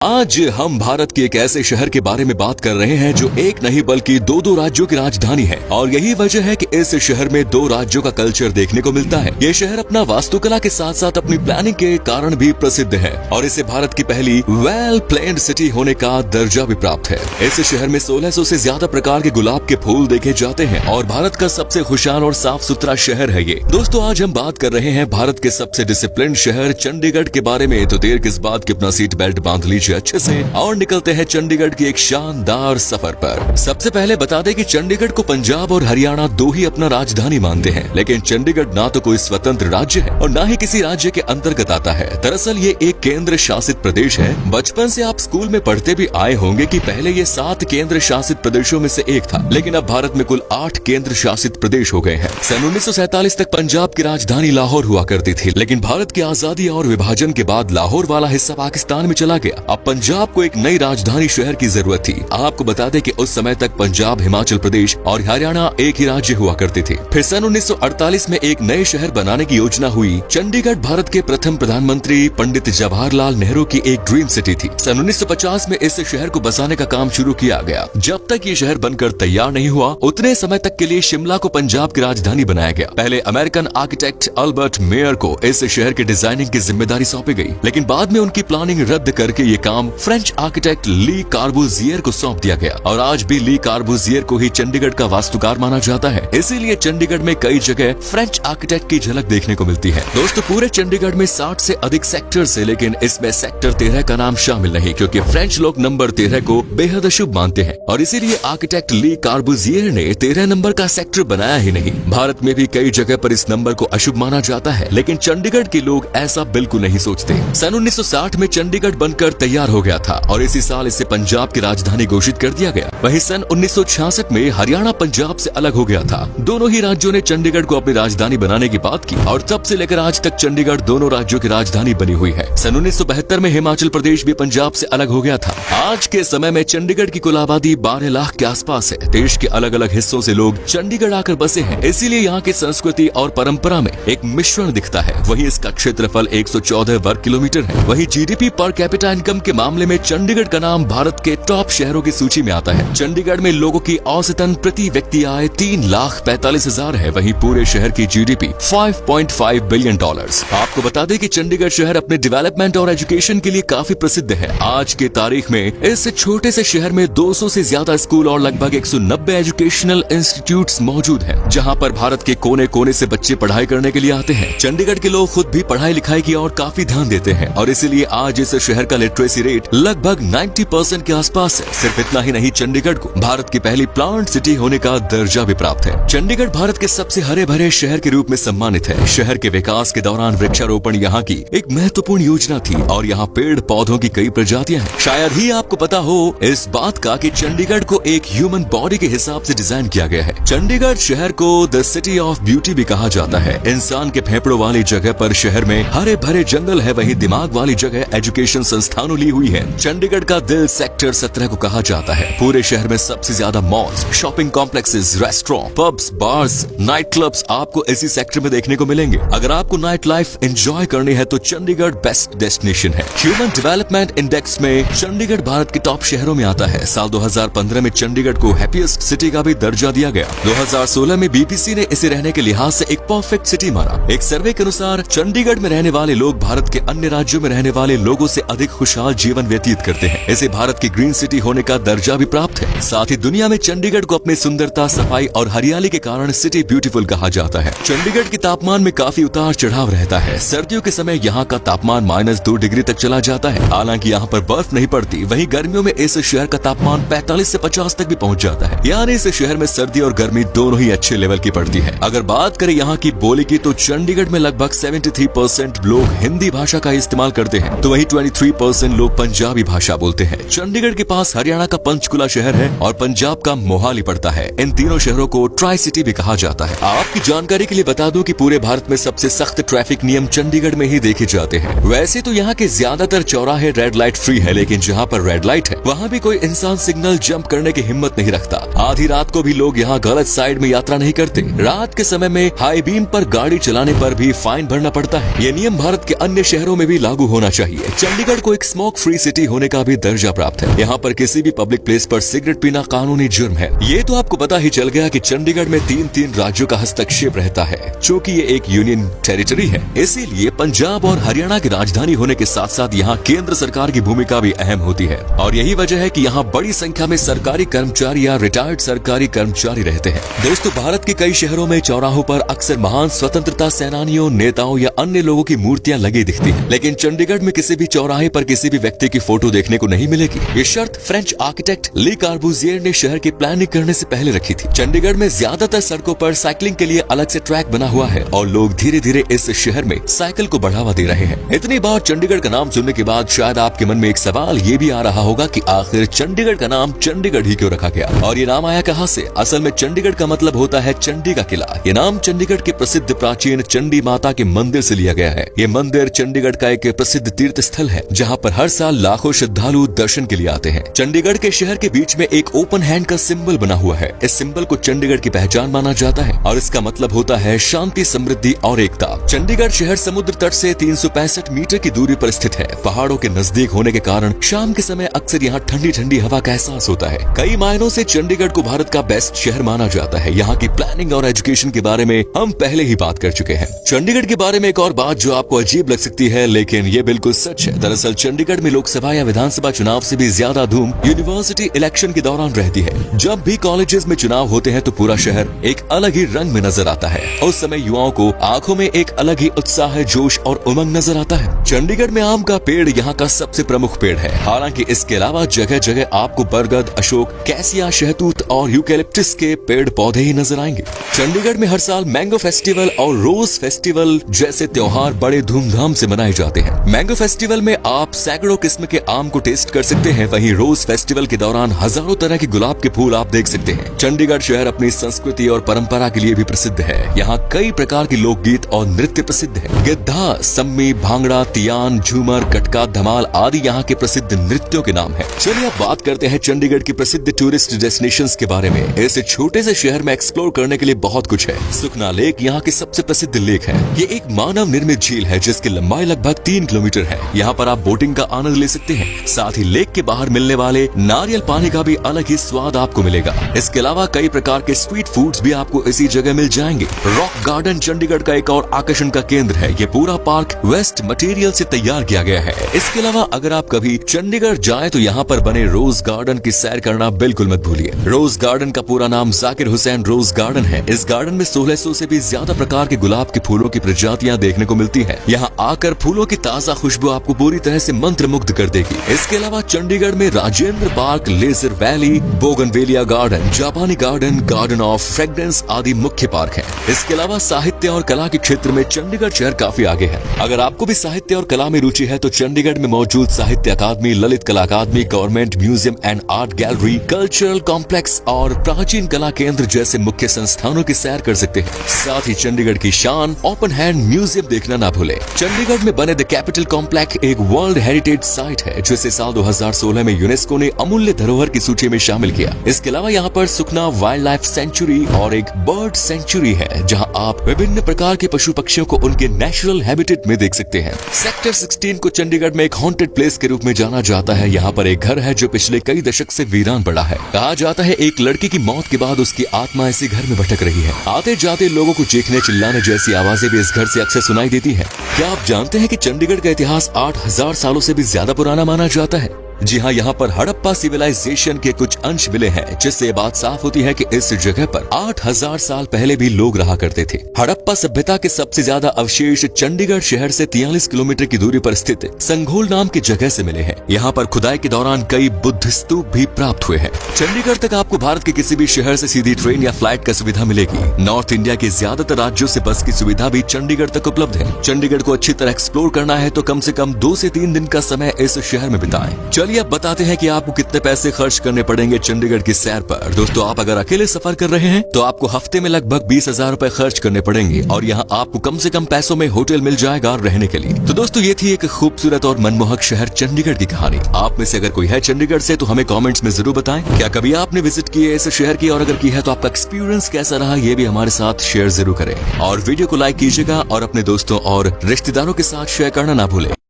आज हम भारत के एक ऐसे शहर के बारे में बात कर रहे हैं जो एक नहीं बल्कि दो राज्यों की राजधानी है और यही वजह है कि इस शहर में दो राज्यों का कल्चर देखने को मिलता है। ये शहर अपना वास्तुकला के साथ साथ अपनी प्लानिंग के कारण भी प्रसिद्ध है और इसे भारत की पहली वेल प्लेन्ड सिटी होने का दर्जा भी प्राप्त है। इस शहर में 1600 से ज्यादा प्रकार के गुलाब के फूल देखे जाते हैं और भारत का सबसे खुशहाल और साफ सुथरा शहर है ये। दोस्तों, आज हम बात कर रहे हैं भारत के सबसे डिसिप्लिन शहर चंडीगढ़ के बारे में। तो देर किस बात की, अपना सीट बेल्ट बांध लीजिए अच्छे से और निकलते हैं चंडीगढ़ की एक शानदार सफर पर। सबसे पहले बता दें कि चंडीगढ़ को पंजाब और हरियाणा दो ही अपना राजधानी मानते हैं, लेकिन चंडीगढ़ ना तो कोई स्वतंत्र राज्य है और ना ही किसी राज्य के अंतर्गत आता है। दरअसल ये एक केंद्र शासित प्रदेश है। बचपन से आप स्कूल में पढ़ते भी आए होंगे कि पहले ये 7 केंद्र शासित प्रदेशों में से एक था, लेकिन अब भारत में कुल 8 केंद्र शासित प्रदेश हो गए हैं। सन 1947 तक पंजाब की राजधानी लाहौर हुआ करती थी, लेकिन भारत की आजादी और विभाजन के बाद लाहौर वाला हिस्सा पाकिस्तान में चला गया। अब पंजाब को एक नई राजधानी शहर की जरूरत थी। आपको बता दें कि उस समय तक पंजाब, हिमाचल प्रदेश और हरियाणा एक ही राज्य हुआ करते थे। फिर सन 1948 में एक नए शहर बनाने की योजना हुई। चंडीगढ़ भारत के प्रथम प्रधानमंत्री पंडित जवाहरलाल नेहरू की एक ड्रीम सिटी थी। सन 1950 में इस शहर को बसाने का काम शुरू किया गया। जब तक ये शहर बनकर तैयार नहीं हुआ, उतने समय तक के लिए शिमला को पंजाब की राजधानी बनाया गया। पहले अमेरिकन आर्किटेक्ट अल्बर्ट मेयर को इस शहर की डिजाइनिंग की जिम्मेदारी सौंपी गई, लेकिन बाद में उनकी प्लानिंग रद्द करके ये काम फ्रेंच आर्किटेक्ट ली कार्बुजियर को सौंप दिया गया और आज भी ली कार्बुजियर को ही चंडीगढ़ का वास्तुकार माना जाता है। इसीलिए चंडीगढ़ में कई जगह फ्रेंच आर्किटेक्ट की झलक देखने को मिलती है। दोस्तों, पूरे चंडीगढ़ में 60 से अधिक सेक्टर्स है, लेकिन इसमें सेक्टर 13 का नाम शामिल नहीं, क्योंकि फ्रेंच लोग नंबर 13 को बेहद अशुभ मानते हैं और इसीलिए आर्किटेक्ट ली कार्बुजियर ने 13 नंबर का सेक्टर बनाया ही नहीं। भारत में भी कई जगह पर इस नंबर को अशुभ माना जाता है, लेकिन चंडीगढ़ के लोग ऐसा बिल्कुल नहीं सोचते। सन 1960 में चंडीगढ़ बनकर तैयार हो गया था और इसी साल इसे पंजाब की राजधानी घोषित कर दिया गया। वहीं सन 1966 में हरियाणा पंजाब से अलग हो गया था। दोनों ही राज्यों ने चंडीगढ़ को अपनी राजधानी बनाने की बात की और तब से लेकर आज तक चंडीगढ़ दोनों राज्यों की राजधानी बनी हुई है। सन 1972 में हिमाचल प्रदेश भी पंजाब से अलग हो गया था। आज के समय में चंडीगढ़ की कुल आबादी 12 लाख के आसपास है। देश के अलग अलग हिस्सों से लोग चंडीगढ़ आकर बसे हैं, इसीलिए यहाँ की संस्कृति और परंपरा में एक मिश्रण दिखता है। वहीं इसका क्षेत्रफल 114 वर्ग किलोमीटर है। वहीं जीडीपी पर कैपिटा इनकम के मामले में चंडीगढ़ का नाम भारत के टॉप शहरों की सूची में आता है। चंडीगढ़ में लोगों की औसतन प्रति व्यक्ति आय 3,45,000 है। वहीं पूरे शहर की जीडीपी $5.5 बिलियन। आपको बता दें कि चंडीगढ़ शहर अपने डेवलपमेंट और एजुकेशन के लिए काफी प्रसिद्ध है। आज के तारीख में इस छोटे से शहर में 200 से ज्यादा स्कूल और लगभग 190 एजुकेशनल इंस्टीट्यूट्स मौजूद हैं, जहां पर भारत के कोने कोने से बच्चे पढ़ाई करने के लिए आते हैं। चंडीगढ़ के लोग खुद भी पढ़ाई लिखाई की और काफी ध्यान देते हैं और इसीलिए आज इस शहर का लिटरेसी रेट लगभग 90% के आसपास है। सिर्फ इतना ही नहीं, चंडीगढ़ को भारत की पहली प्लांट सिटी होने का दर्जा भी प्राप्त है। चंडीगढ़ भारत के सबसे हरे भरे शहर के रूप में सम्मानित है। शहर के विकास के दौरान वृक्षारोपण यहाँ की एक महत्वपूर्ण योजना थी और यहाँ पेड़ पौधों की कई प्रजातियां हैं। शायद ही आपको पता हो इस बात का कि चंडीगढ़ को एक ह्यूमन बॉडी के हिसाब से डिजाइन किया गया है। चंडीगढ़ शहर को द सिटी ऑफ ब्यूटी भी कहा जाता है। इंसान के फेफड़ों वाली जगह पर शहर में हरे भरे जंगल है, वहीं दिमाग वाली जगह एजुकेशन संस्थानों ली हुई है। चंडीगढ़ का दिल सेक्टर 17 को कहा जाता है। पूरे शहर में सबसे ज्यादा malls, shopping complexes, restaurant, pubs, bars, night clubs आपको इसी सेक्टर में देखने को मिलेंगे। अगर आपको नाइट लाइफ एंजॉय करनी है तो चंडीगढ़ बेस्ट डेस्टिनेशन है। ह्यूमन डेवलपमेंट इंडेक्स में चंडीगढ़ भारत के टॉप शहरों में आता है। साल 2015 में चंडीगढ़ को हैप्पीएस्ट सिटी का भी दर्जा दिया गया। 2016 में बीबीसी ने इसे रहने के लिहाज से एक परफेक्ट सिटी माना। एक सर्वे के अनुसार चंडीगढ़ में रहने वाले लोग भारत के अन्य राज्यों में रहने वाले लोगों से अधिक खुशहाल जीवन व्यतीत करते हैं। इसे भारत की ग्रीन सिटी होने का दर्जा भी प्राप्त है। साथ ही दुनिया में चंडीगढ़ को अपनी सुंदरता, सफाई और हरियाली के कारण सिटी ब्यूटीफुल कहा जाता है। चंडीगढ़ के तापमान में काफी उतार चढ़ाव रहता है। सर्दियों के समय यहाँ का तापमान -2 डिग्री तक चला जाता है। हालांकि यहाँ पर बर्फ नहीं पड़ती। वहीं गर्मियों में इस शहर का तापमान 45 से 50 तक भी पहुँच जाता है। यानी इस शहर में सर्दी और गर्मी दोनों ही अच्छे लेवल की पड़ती है। अगर बात करें यहाँ की बोली की, तो चंडीगढ़ में लगभग 73% लोग हिंदी भाषा का इस्तेमाल करते हैं, तो वहीं 23% लोग पंजाबी भाषा बोलते हैं। चंडीगढ़ के पास हरियाणा का पंचकुला शहर है और पंजाब का मोहाली पड़ता है। इन तीनों शहरों को ट्राई सिटी भी कहा जाता है। आपकी जानकारी के लिए बता दूं कि पूरे भारत में सबसे सख्त ट्रैफिक नियम चंडीगढ़ में ही देखे जाते हैं। वैसे तो यहाँ के ज्यादातर चौराहे रेड लाइट फ्री है, लेकिन जहाँ पर रेड लाइट है वहाँ भी कोई इंसान सिग्नल जंप करने की हिम्मत नहीं रखता। आधी रात को भी लोग यहाँ गलत साइड में यात्रा नहीं करते। रात के समय में हाई बीम पर गाड़ी चलाने पर भी फाइन भरना पड़ता है। ये नियम भारत के अन्य शहरों में भी लागू होना चाहिए। चंडीगढ़ को एक स्मॉग स्मोक फ्री सिटी होने का भी दर्जा प्राप्त है। यहाँ पर किसी भी पब्लिक प्लेस पर सिगरेट पीना कानूनी जुर्म है। ये तो आपको पता ही चल गया कि चंडीगढ़ में 3 राज्यों का हस्तक्षेप रहता है, चूँकि ये एक यूनियन टेरिटरी है। इसीलिए पंजाब और हरियाणा की राजधानी होने के साथ साथ यहाँ केंद्र सरकार की भूमिका भी अहम होती है और यही वजह है कि यहाँ बड़ी संख्या में सरकारी कर्मचारी या रिटायर्ड सरकारी कर्मचारी रहते हैं। दोस्तों, भारत के कई शहरों में चौराहों पर अक्सर महान स्वतंत्रता सेनानियों, नेताओं या अन्य लोगों की मूर्तियां लगी दिखती हैं, लेकिन चंडीगढ़ में किसी भी चौराहे पर किसी भी व्यक्ति की फोटो देखने को नहीं मिलेगी। ये शर्त फ्रेंच आर्किटेक्ट ली कार्बूजियर ने शहर की प्लानिंग करने से पहले रखी थी। चंडीगढ़ में ज्यादातर सड़कों पर साइकिलिंग के लिए अलग से ट्रैक बना हुआ है और लोग धीरे धीरे इस शहर में साइकिल को बढ़ावा दे रहे हैं। इतनी बार चंडीगढ़ का नाम सुनने के बाद शायद आपके मन में एक सवाल ये भी आ रहा होगा कि आखिर चंडीगढ़ का नाम चंडीगढ़ ही क्यों रखा गया और ये नाम आया कहाँ से? असल में चंडीगढ़ का मतलब होता है चंडी का किला। ये नाम चंडीगढ़ के प्रसिद्ध प्राचीन चंडी माता के मंदिर से लिया गया है। ये मंदिर चंडीगढ़ का एक प्रसिद्ध तीर्थ स्थल है जहाँ पर हर साल लाखों श्रद्धालु दर्शन के लिए आते हैं। चंडीगढ़ के शहर के बीच में एक ओपन हैंड का सिंबल बना हुआ है। इस सिंबल को चंडीगढ़ की पहचान माना जाता है और इसका मतलब होता है शांति, समृद्धि और एकता। चंडीगढ़ शहर समुद्र तट से 365 मीटर की दूरी पर स्थित है। पहाड़ों के नजदीक होने के कारण शाम के समय अक्सर यहाँ ठंडी ठंडी हवा का एहसास होता है। कई मायनों से चंडीगढ़ को भारत का बेस्ट शहर माना जाता है। यहाँ की प्लानिंग और एजुकेशन के बारे में हम पहले ही बात कर चुके हैं। चंडीगढ़ के बारे में एक और बात जो आपको अजीब लग सकती है, लेकिन ये बिल्कुल सच है। दरअसल चंडीगढ़ में लोकसभा या विधानसभा चुनाव से भी ज्यादा धूम यूनिवर्सिटी इलेक्शन के दौरान रहती है। जब भी कॉलेजेस में चुनाव होते हैं तो पूरा शहर एक अलग ही रंग में नजर आता है। उस समय युवाओं को आंखों में एक अलग ही उत्साह, जोश और उमंग नजर आता है। चंडीगढ़ में आम का पेड़ यहाँ का सबसे प्रमुख पेड़ है। हालांकि इसके अलावा जगह जगह आपको बरगद, अशोक, कैसिया, शहतूत और यूकैलिप्टस के पेड़ पौधे ही नजर आएंगे। चंडीगढ़ में हर साल मैंगो फेस्टिवल और रोज फेस्टिवल जैसे त्योहार बड़े धूमधाम से मनाए जाते हैं। मैंगो फेस्टिवल में आप सैकड़ों किस्म के आम को टेस्ट कर सकते हैं। वहीं रोज फेस्टिवल के दौरान हजारों तरह के गुलाब के फूल आप देख सकते हैं। चंडीगढ़ शहर अपनी संस्कृति और परंपरा के लिए भी प्रसिद्ध है। यहाँ कई प्रकार के लोकगीत और नृत्य प्रसिद्ध है। गिद्धा, सम्मी, भांगड़ा, तियान, झूमर, कटका, धमाल आदि यहाँ के प्रसिद्ध नृत्यों के नाम है। चलिए अब बात करते हैं चंडीगढ़ की प्रसिद्ध टूरिस्ट डेस्टिनेशंस के बारे में। इस छोटे से शहर में एक्सप्लोर करने के लिए बहुत कुछ है। सुखना लेक यहाँ की सबसे प्रसिद्ध लेक है। ये एक मानव निर्मित झील है जिसकी लंबाई लगभग 3 किलोमीटर है। यहाँ पर आप बोटिंग का आनंद ले सकते हैं। साथ ही लेक के बाहर मिलने वाले नारियल पानी का भी अलग ही स्वाद आपको मिलेगा। इसके अलावा कई प्रकार के स्ट्रीट फूड्स भी आपको इसी जगह मिल जाएंगे। रॉक गार्डन चंडीगढ़ का एक और आकर्षण का केंद्र है। ये पूरा पार्क वेस्ट मटेरियल से तैयार किया गया है। इसके अलावा अगर आप कभी चंडीगढ़ जाएं तो यहाँ पर बने रोज गार्डन की सैर करना बिल्कुल मत भूलिए। रोज गार्डन का पूरा नाम जाकिर हुसैन रोज गार्डन है। इस गार्डन में 1600 से भी ज्यादा प्रकार के गुलाब के फूलों की प्रजातियां देखने को मिलती है। यहाँ आकर फूलों की ताजा खुशबू आपको पूरी तरह से मंत्रमुग्ध कर देगी। इसके अलावा चंडीगढ़ में Rajendra park, leisure valley, bougainvillea garden, जापानी गार्डन, गार्डन ऑफ फ्रेग्रेंस आदि मुख्य पार्क है। इसके अलावा साहित्य और कला के क्षेत्र में चंडीगढ़ शहर काफी आगे है। अगर आपको भी साहित्य और कला में रुचि है तो चंडीगढ़ में मौजूद साहित्य Akademi, Lalit Kala Akademi, government museum and art gallery, cultural complex और प्राचीन कला केंद्र जैसे मुख्य संस्थानों की सैर कर सकते हैं। साथ ही चंडीगढ़ की शान ओपन हैंड म्यूजियम देखना ना भूले। चंडीगढ़ में बने द कैपिटल कॉम्प्लेक्स एक वर्ल्ड हेरिटेज साइट है जिसे साल 2016 में यूनेस्को ने अमूल्य धरोहर की सूची में शामिल किया। इसके अलावा यहाँ पर सुखना वाइल्ड लाइफ सेंचुरी और एक बर्ड सेंचुरी है जहाँ आप विभिन्न प्रकार के पशु पक्षियों को उनके नेचुरल हैबिटेट में देख सकते हैं। सेक्टर 16 को चंडीगढ़ में एक हॉन्टेड प्लेस के रूप में जाना जाता है। यहाँ पर एक घर है जो पिछले कई दशक से वीरान पड़ा है। कहा जाता है एक लड़की की मौत के बाद उसकी आत्मा इसी घर में भटक रही है। आते जाते लोगों को चीखने चिल्लाने जैसी आवाजें भी इस घर से अक्सर सुनाई देती है। क्या आप जानते हैं कि चंडीगढ़ का इतिहास 8000 सालों से भी ज्यादा पुराना माना जाता है? जी हाँ, यहाँ पर हड़प्पा सिविलाइजेशन के कुछ अंश मिले हैं जिससे ये बात साफ होती है कि इस जगह पर 8000 साल पहले भी लोग रहा करते थे। हड़प्पा सभ्यता के सबसे ज्यादा अवशेष चंडीगढ़ शहर से 43 किलोमीटर की दूरी पर स्थित संघोल नाम की जगह से मिले हैं। यहाँ पर खुदाई के दौरान कई बुद्ध स्तूप भी प्राप्त हुए हैं। चंडीगढ़ तक आपको भारत के किसी भी शहर से सीधी ट्रेन या फ्लाइट का सुविधा मिलेगी। नॉर्थ इंडिया के ज्यादातर राज्यों से बस की सुविधा भी चंडीगढ़ तक उपलब्ध है। चंडीगढ़ को अच्छी तरह एक्सप्लोर करना है तो कम से कम 2 से 3 दिन का समय इस शहर में बिताएं। चलिए अब बताते हैं कि आपको कितने पैसे खर्च करने पड़ेंगे चंडीगढ़ की सैर पर। दोस्तों, आप अगर अकेले सफर कर रहे हैं तो आपको हफ्ते में लगभग 20,000 रुपए खर्च करने पड़ेंगे और यहाँ आपको कम से कम पैसों में होटल मिल जाएगा रहने के लिए। तो दोस्तों, ये थी एक खूबसूरत और मनमोहक शहर चंडीगढ़ की कहानी। आप में से अगर कोई है चंडीगढ़ से तो हमें कमेंट्स में जरूर बताएं। क्या कभी आपने विजिट की है इस शहर की, और अगर की है तो आपका एक्सपीरियंस कैसा रहा ये भी हमारे साथ शेयर जरूर करें। और वीडियो को लाइक कीजिएगा और अपने दोस्तों और रिश्तेदारों के साथ शेयर करना ना भूलें।